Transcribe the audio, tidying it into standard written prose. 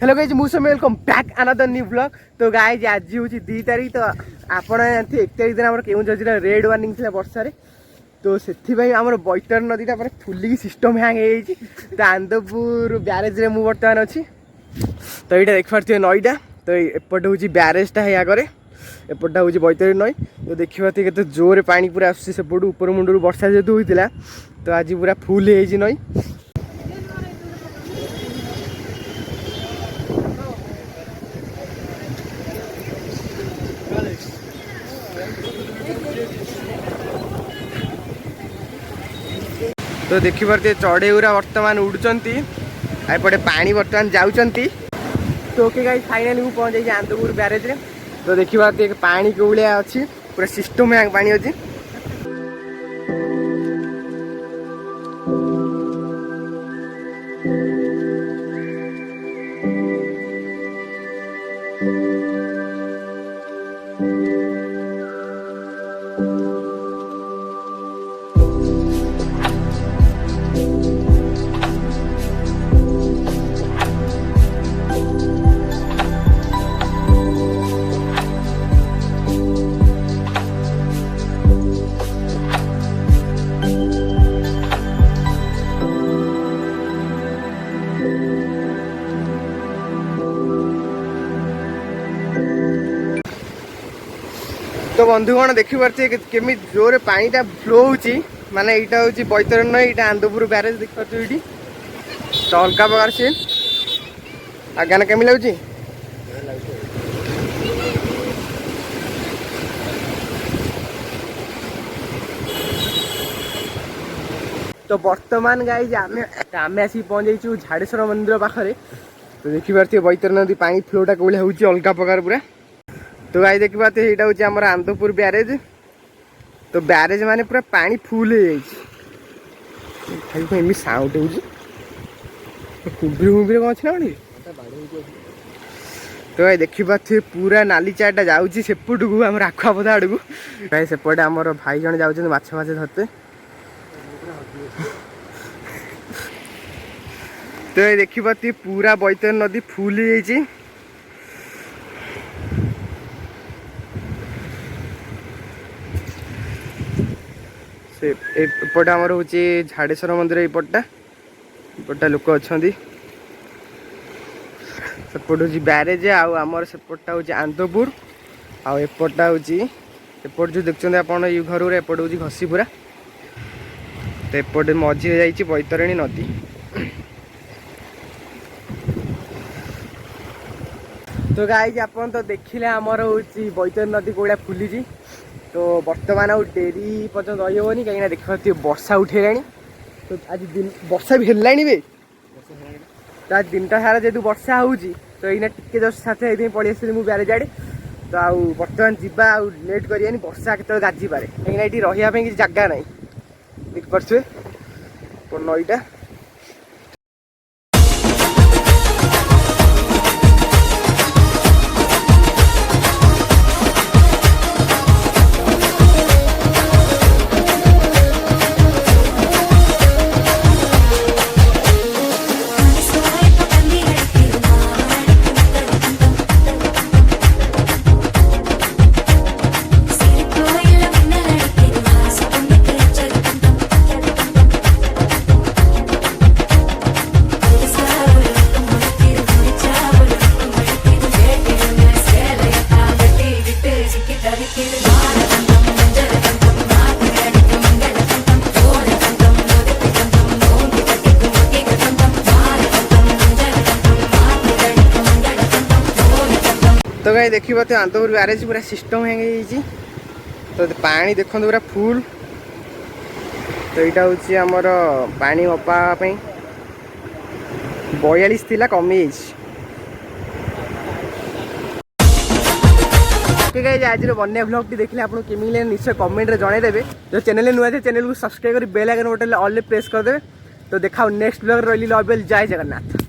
Hello guys मुझे welcome back another new blog. तो guys आज हूँ 2 तारीख तो आपड़ 1 तारीख दिन आम केउझर जिला रेड वार्निंग थी वर्षार तो से आम बैतरणी नदी पूरा फुलिकी सिस्टम हैंग हो तो आनंदपुर ब्यारेज में मुझे बर्तमान अच्छी तो यहाँ देख पारे नईटा तो एपटे हूँ ब्यारेजटा है आगे एपटा हूँ बैतरणी नई तो देखा के जोर पानी पूरा आसपट ऊपर मुंडू वर्षा जेहतु होता तो आज पूरा फुल है नई। तो देखी पारे चढ़े गुरा बर्तमान उड़ुचंती एपटे पानी बर्तमान जाउचंती तो ओके गाइस फाइनली मुझे पहुंच जाइए आनंदपुर ब्यारेज रे तो देखी पारे पानी को भलिया अच्छी पूरा सिस्टम में पानी अच्छी। तो बंधुगण देखिपारे केमी जोर पानीटा फ्लो होची माने एटा होची बैतरणी नई एटा आनंदपुर ब्यारेज देख पारे ये तो अलग प्रकार सीन आज्ञा केमी लगुची तो वर्तमान गाइज आम आसिक पहुँच जाइए झाड़ेश्वर मंदिर पाखे तो देखिपारे बैतरणी नदी पानी फ्लोटा कौन होची अलग प्रकार पूरा। तो गाई देखी पाते यहाँ हूँ आम आनंदपुर ब्यारेज तो ब्यारेज माने पूरा पानी फुल हो एम साउंड होबीर हुबीर कौन अच्छी तो भाई देखी पारे पूरा नाली चाटा जाऊँगी सेपट को आम आखुआपदा आड़ को भाई सेपटे आमर भाई जन जाऊँ माछ फाछ धरते तो ये देखी पारे पूरा बैतरणी नदी फुल हो से एपटे आमर हूँ झाड़ेश्वर मंदिर एपटा लोक अच्छा सेपट हूँ ब्यारेज आमर सेपटा हूँ आनंदपुर आएपटा हूँ एपट जो देखते आप घर एपट हूँ घसीपुरा तो एपटे मझे जाइए बैतरणी नदी। तो गाइज आप तो देखिले आमर हूँ बैतरणी नदी कौड़ा फुली तो बर्तमान आउ डेरी पर्यटन रही कहीं देखिए वर्षा उठेला तो आज दिन वर्षा भी है बे तो आज दिनटा सारा जेहतु वर्षा होची तो यहाँ टिके जस्ट साथ पलि आसली मुझे ब्यारेज आड़े तो आउ बर्तमान जावा आउ लेट करियानी वर्षा केत गाजी पारे कहीं ये रही किसी जगह ना देखिपे तो नईटा तो कहीं देखी पाते आनंदपुर ब्यारेज पूरा सिस्टम है तो पानी देखते पूरा फुल तो यहाँ हूँ आमर पानी मपापी 42 थी कमी आज बन्या ब्लॉग टी देखिए आपको केमी लगे निश्चय कमेंट जनईदेवे जो चैनल नुआ थे चैनल को सब्सक्राइब कर bell icon button all press करदे तो देखा नेक्स्ट ब्लॉग रही लव जय जगन्नाथ।